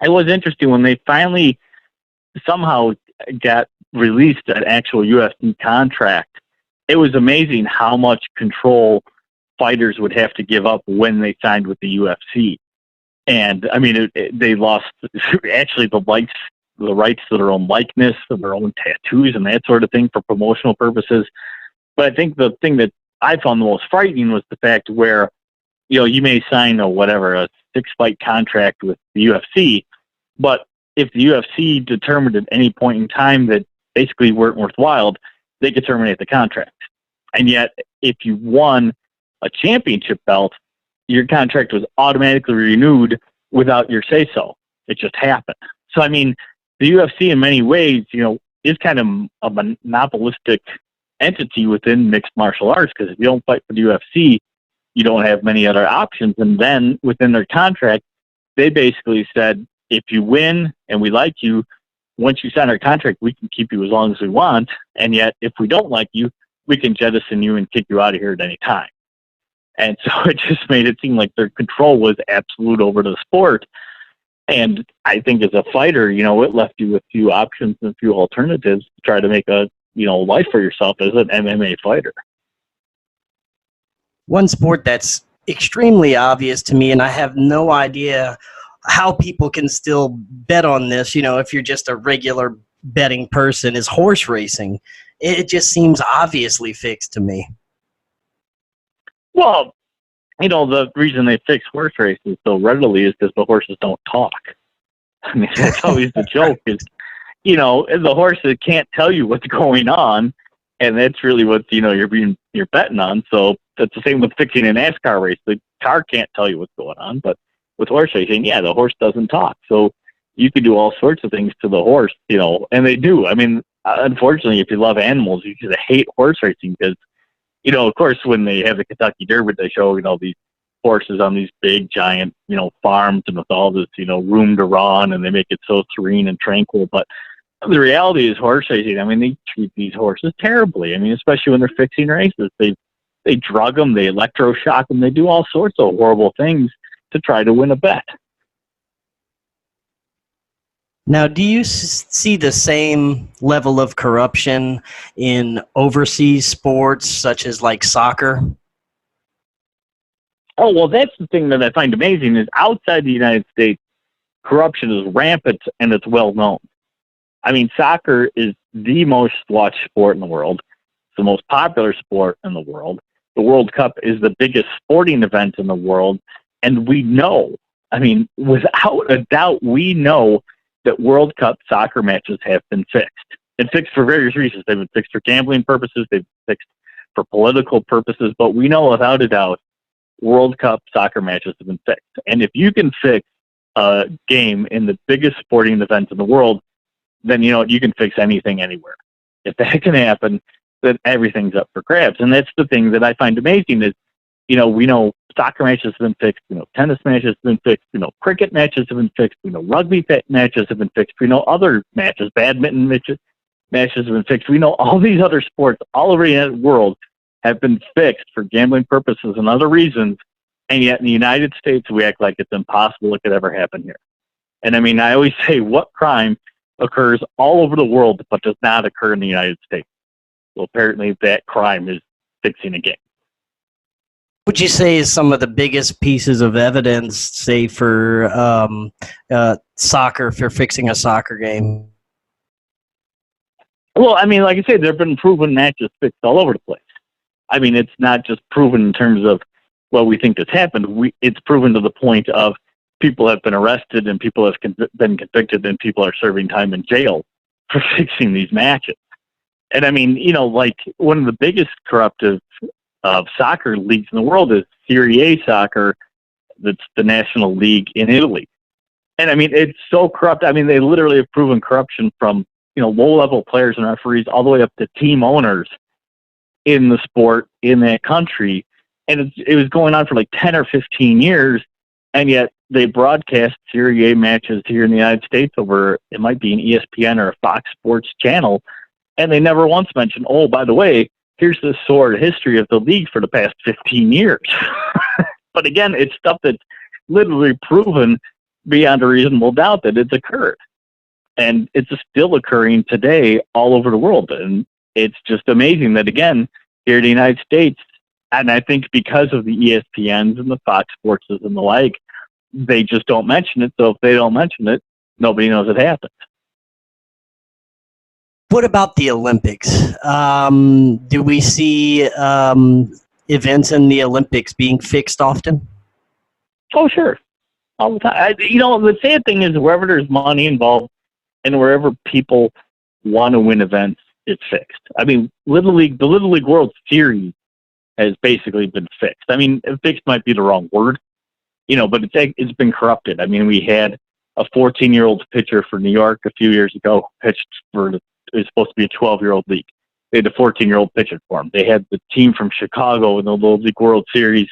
it was interesting when they finally somehow got released an actual UFC contract. It was amazing how much control fighters would have to give up when they signed with the UFC. And I mean, they lost actually the rights to their own likeness, to their own tattoos and that sort of thing for promotional purposes. But I think the thing that I found the most frightening was the fact where, you may sign a 6-fight contract with the UFC, but if the UFC determined at any point in time that basically weren't worthwhile, they could terminate the contract. And yet, if you won a championship belt, your contract was automatically renewed without your say-so. It just happened. So, I mean, the UFC in many ways, is kind of a monopolistic entity within mixed martial arts, because if you don't fight for the UFC, you don't have many other options. And then within their contract, they basically said, if you win and we like you, once you sign our contract, we can keep you as long as we want. And yet, if we don't like you, we can jettison you and kick you out of here at any time. And so it just made it seem like their control was absolute over the sport. And I think as a fighter, it left you with few options and few alternatives to try to make a, life for yourself as an MMA fighter. One sport that's extremely obvious to me, and I have no idea how people can still bet on this, if you're just a regular betting person, is horse racing. It just seems obviously fixed to me. Well, the reason they fix horse races so readily is because the horses don't talk. I mean, that's always the joke is, the horses can't tell you what's going on, and that's really what, you're betting on. So that's the same with fixing a NASCAR race. The car can't tell you what's going on, but with horse racing, the horse doesn't talk. So you can do all sorts of things to the horse, and they do. I mean, unfortunately, if you love animals, you should hate horse racing because, of course, when they have the Kentucky Derby, they show, these horses on these big, giant, farms and with all this, room to run, and they make it so serene and tranquil. But the reality is horse racing, I mean, they treat these horses terribly. I mean, especially when they're fixing races. They drug them, they electroshock them, they do all sorts of horrible things to try to win a bet. Now, do you see the same level of corruption in overseas sports, such as like soccer? Oh, well, that's the thing that I find amazing is outside the United States, corruption is rampant and it's well known. I mean, soccer is the most watched sport in the world. It's the most popular sport in the world. The World Cup is the biggest sporting event in the world. And we know, I mean, without a doubt, we know that World Cup soccer matches have been fixed. And fixed for various reasons. They've been fixed for gambling purposes. They've been fixed for political purposes. But we know without a doubt, World Cup soccer matches have been fixed. And if you can fix a game in the biggest sporting event in the world, then you can fix anything anywhere. If that can happen, then everything's up for grabs. And that's the thing that I find amazing is, we know soccer matches have been fixed, tennis matches have been fixed, cricket matches have been fixed, rugby matches have been fixed, other matches, badminton matches have been fixed. We know all these other sports all over the world have been fixed for gambling purposes and other reasons, and yet in the United States, we act like it's impossible it could ever happen here. And I mean, I always say, what crime occurs all over the world but does not occur in the United States? Well, apparently that crime is fixing a game. Would you say is some of the biggest pieces of evidence, say, for soccer, for fixing a soccer game? Well, I mean, like I said, there have been proven matches fixed all over the place. I mean, it's not just proven in terms of, well, we think this happened. It's proven to the point of people have been arrested and people have been convicted and people are serving time in jail for fixing these matches. And I mean, like one of the biggest corruptive soccer leagues in the world is Serie A soccer. That's the national league in Italy. And I mean, it's so corrupt. I mean, they literally have proven corruption from, low-level players and referees all the way up to team owners in the sport in that country. And it was going on for like 10 or 15 years. And yet they broadcast Serie A matches here in the United States over, it might be an ESPN or a Fox Sports channel. And they never once mentioned, oh, by the way, here's the sordid history of the league for the past 15 years. But again, it's stuff that's literally proven beyond a reasonable doubt that it's occurred. And it's still occurring today all over the world. And it's just amazing that, again, here in the United States, and I think because of the ESPNs and the Fox Sports and the like, they just don't mention it. So if they don't mention it, nobody knows it happened. What about the Olympics? Do we see events in the Olympics being fixed often? Oh, sure. All the time. The sad thing is wherever there's money involved and wherever people want to win events, it's fixed. I mean, the Little League World Series has basically been fixed. I mean, fixed might be the wrong word, but it's been corrupted. I mean, we had a 14-year-old pitcher for New York a few years ago pitched for it was supposed to be a 12-year-old league. They had a 14-year-old pitcher for him. They had the team from Chicago in the Little League World Series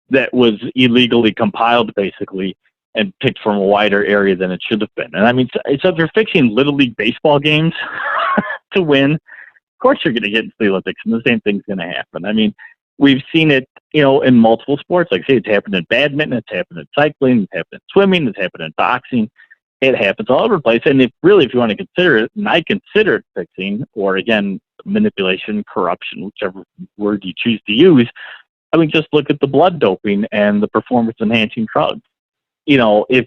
that was illegally compiled, basically, and picked from a wider area than it should have been. And I mean, so if you're fixing Little League baseball games to win, of course you're going to get into the Olympics, and the same thing's going to happen. I mean, we've seen it, in multiple sports. Like I say, it's happened in badminton, it's happened in cycling, it's happened in swimming, it's happened in boxing. It happens all over the place. And if you want to consider it, and I consider it fixing, or again, manipulation, corruption, whichever word you choose to use, I mean, just look at the blood doping and the performance-enhancing drugs. If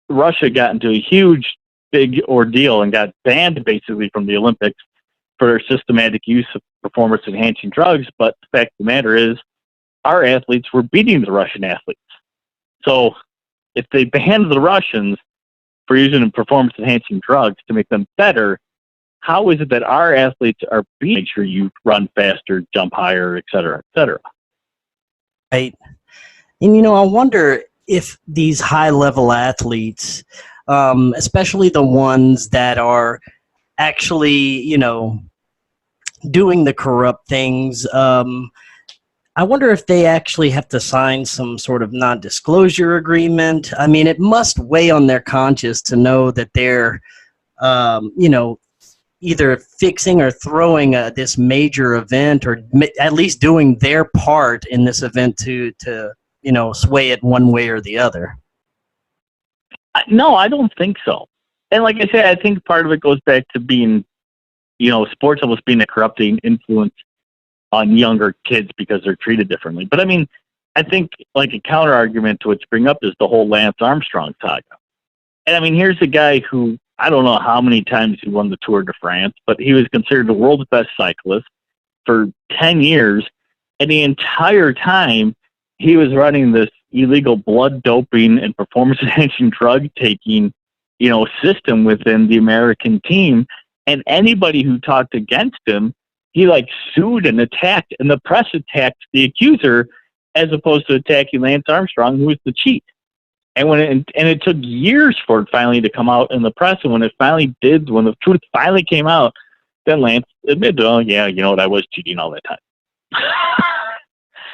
Russia got into a huge, big ordeal and got banned basically from the Olympics for systematic use of performance-enhancing drugs, but the fact of the matter is, our athletes were beating the Russian athletes. So if they banned the Russians for using performance-enhancing drugs to make them better, how is it that our athletes are being make sure you run faster, jump higher, et cetera, et cetera? Right. And, I wonder if these high-level athletes, especially the ones that are actually, doing the corrupt things, I wonder if they actually have to sign some sort of non-disclosure agreement. I mean, it must weigh on their conscience to know that they're, you know, either fixing or throwing this major event, or at least doing their part in this event to sway it one way or the other. No, I don't think so. And like I said, I think part of it goes back to being, sports almost being a corrupting influence on younger kids because they're treated differently. But I mean, I think like a counter argument to what you bring up is the whole Lance Armstrong saga. And I mean, here's a guy who, I don't know how many times he won the Tour de France, but he was considered the world's best cyclist for 10 years. And the entire time he was running this illegal blood doping and performance enhancing drug taking, system within the American team. And anybody who talked against him, he like sued and attacked, and the press attacked the accuser as opposed to attacking Lance Armstrong, who was the cheat. And it took years for it finally to come out in the press. And when it finally did, when the truth finally came out, then Lance admitted, oh yeah, you know what, I was cheating all that time.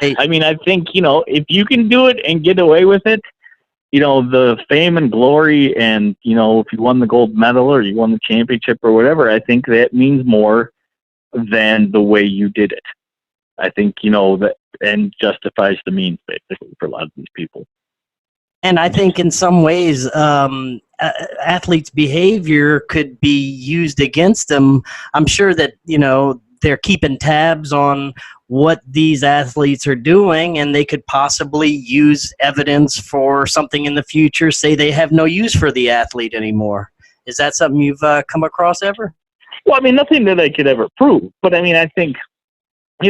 Hey. I mean, I think, if you can do it and get away with it, the fame and glory and, if you won the gold medal or you won the championship or whatever, I think that means more than the way you did it. I think, that and justifies the means basically for a lot of these people. And I think in some ways, athletes' behavior could be used against them. I'm sure that, they're keeping tabs on what these athletes are doing, and they could possibly use evidence for something in the future, say they have no use for the athlete anymore. Is that something you've come across ever? Well, I mean, nothing that I could ever prove. But, I mean, I think,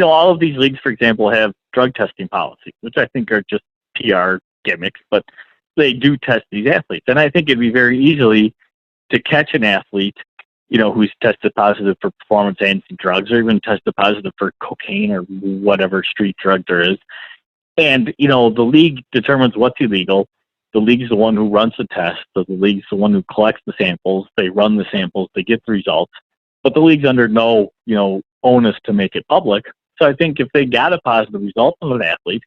all of these leagues, for example, have drug testing policies, which I think are just PR gimmicks, but they do test these athletes. And I think it'd be very easily to catch an athlete, who's tested positive for performance-enhancing drugs or even tested positive for cocaine or whatever street drug there is. And, the league determines what's illegal. The league is the one who runs the test. So the league is the one who collects the samples. They run the samples. They get the results. But the league's under no, onus to make it public. So I think if they got a positive result from an athlete,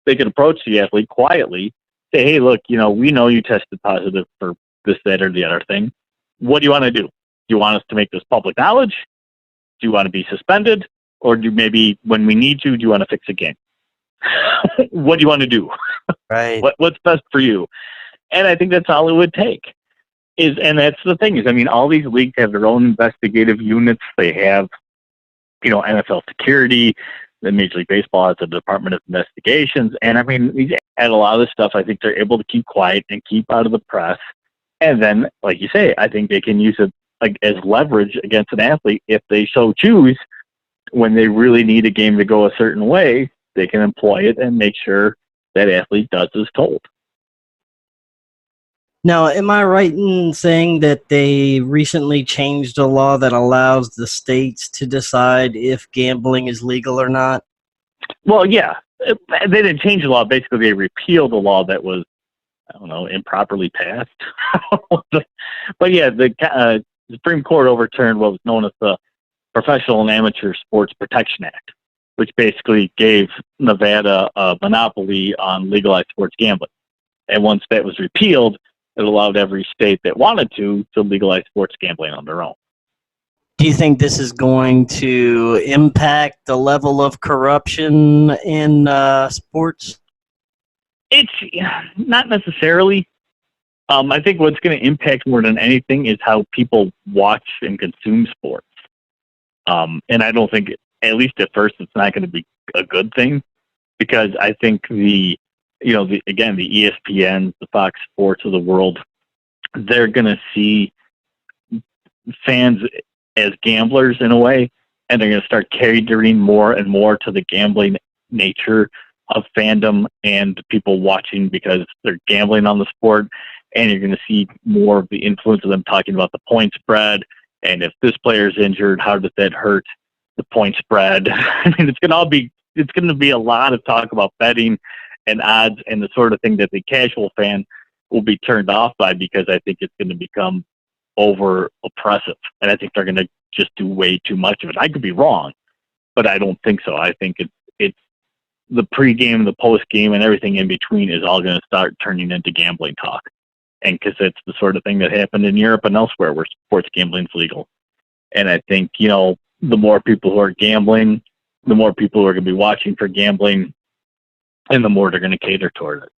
they could approach the athlete quietly, say, hey, look, we know you tested positive for this, that, or the other thing. What do you want to do? Do you want us to make this public knowledge? Do you want to be suspended? Or do maybe when we need you, do you want to fix a game? What do you want to do? Right. What's best for you? And I think that's all it would take. And that's the thing is, I mean, all these leagues have their own investigative units. They have, NFL security. The Major League Baseball has a Department of Investigations. And I mean, these add a lot of this stuff. I think they're able to keep quiet and keep out of the press. And then, like you say, I think they can use it like as leverage against an athlete if they so choose. When they really need a game to go a certain way, they can employ it and make sure that athlete does as told. Now, am I right in saying that they recently changed a law that allows the states to decide if gambling is legal or not? Well, yeah. They didn't change the law. Basically, they repealed the law that was, I don't know, improperly passed. But yeah, the Supreme Court overturned what was known as the Professional and Amateur Sports Protection Act, which basically gave Nevada a monopoly on legalized sports gambling. And once that was repealed, it allowed every state that wanted to legalize sports gambling on their own. Do you think this is going to impact the level of corruption in sports? It's not necessarily. I think what's going to impact more than anything is how people watch and consume sports. And I don't think, at least at first, it's not going to be a good thing, because I think the ESPN, the Fox Sports of the world, they're going to see fans as gamblers in a way, and they're going to start catering more and more to the gambling nature of fandom and people watching because they're gambling on the sport. And you're going to see more of the influence of them talking about the point spread. And if this player is injured, how does that hurt the point spread? I mean, it's going to be a lot of talk about betting and odds and the sort of thing that the casual fan will be turned off by, because I think it's going to become over oppressive. And I think they're going to just do way too much of it. I could be wrong, but I don't think so. I think it's the pregame, the postgame, and everything in between is all going to start turning into gambling talk. And because it's the sort of thing that happened in Europe and elsewhere where sports gambling is legal. And I think, the more people who are gambling, the more people who are going to be watching for gambling, and the more they're going to cater toward it.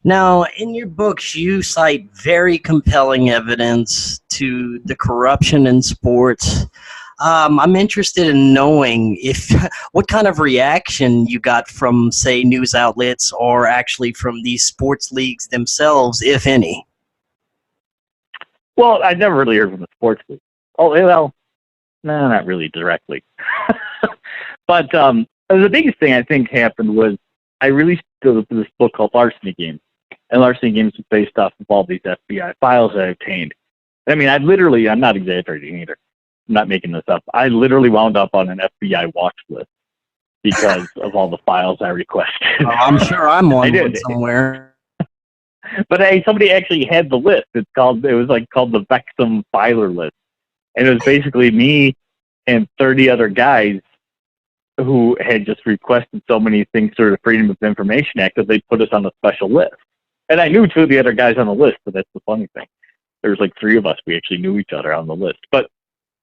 Now, in your books, you cite very compelling evidence to the corruption in sports. I'm interested in knowing what kind of reaction you got from, say, news outlets or actually from these sports leagues themselves, if any. Well, I never really heard from the sports league. Oh, well, no, not really directly. But the biggest thing I think happened was I released this book called Larceny Games. And Larceny Games is based off of all these FBI files that I obtained. I mean, I'm not exaggerating either. I'm not making this up. I literally wound up on an FBI watch list because of all the files I requested. Oh, I'm sure I'm on one somewhere. But somebody actually had the list. It was called the Vexum Filer List. And it was basically me and 30 other guys who had just requested so many things through the Freedom of Information Act that they put us on a special list. And I knew two of the other guys on the list, but that's the funny thing. There was like three of us. We actually knew each other on the list. But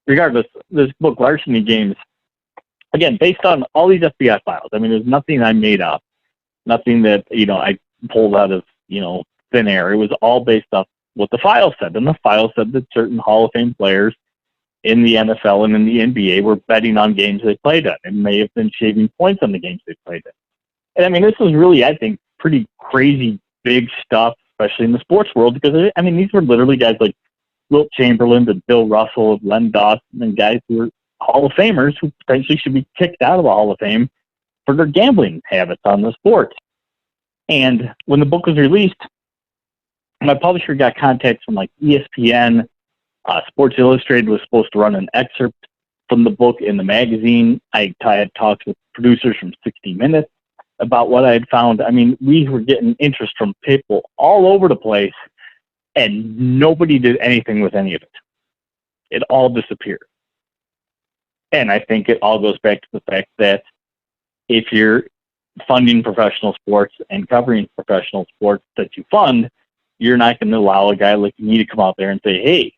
regardless, this book, Larceny Games, again, based on all these FBI files. I mean, there's nothing I made up, nothing that, I pulled out of, thin air. It was all based off what the file said. And the file said that certain Hall of Fame players in the NFL and in the NBA were betting on games they played at and may have been shaving points on the games they played at. And I mean, this was really, I think, pretty crazy, big stuff, especially in the sports world, because, I mean, these were literally guys like Wilt Chamberlain and Bill Russell and Len Dawson and guys who were Hall of Famers who potentially should be kicked out of the Hall of Fame for their gambling habits on the sport. And when the book was released, my publisher got contacts from like ESPN. Sports Illustrated was supposed to run an excerpt from the book in the magazine. I had talks with producers from 60 Minutes about what I had found. I mean, we were getting interest from people all over the place, and nobody did anything with any of it. It all disappeared. And I think it all goes back to the fact that if you're funding professional sports and covering professional sports that you fund, you're not going to allow a guy like me to come out there and say, hey,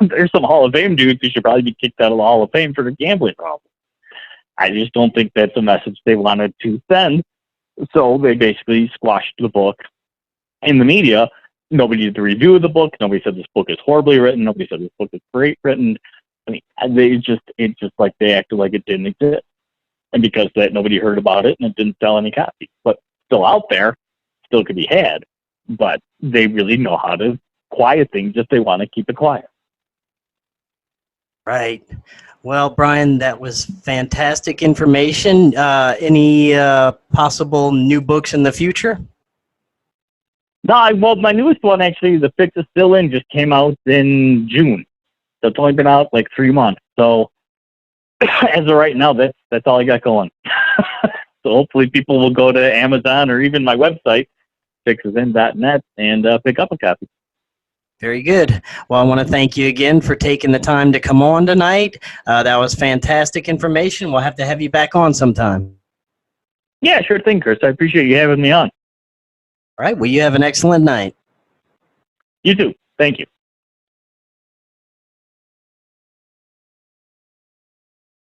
there's some Hall of Fame dudes who should probably be kicked out of the Hall of Fame for their gambling problem. I just don't think that's a message they wanted to send. So they basically squashed the book in the media. Nobody did the review of the book. Nobody said this book is horribly written. Nobody said this book is great written. I mean, it's just like they acted like it didn't exist. And because of that, nobody heard about it and it didn't sell any copies. But still out there, still could be had. But they really know how to quiet things if they want to keep it quiet. Right. Well, Brian, that was fantastic information. Any possible new books in the future? No, well, my newest one, actually, The Fix Is Still In, just came out in June. So it's only been out like 3 months. So as of right now, that's all I got going. So hopefully people will go to Amazon or even my website, fixesin.net, and pick up a copy. Very good. Well, I want to thank you again for taking the time to come on tonight. That was fantastic information. We'll have to have you back on sometime. Yeah, sure thing, Chris. I appreciate you having me on. All right. Well, you have an excellent night. You too. Thank you.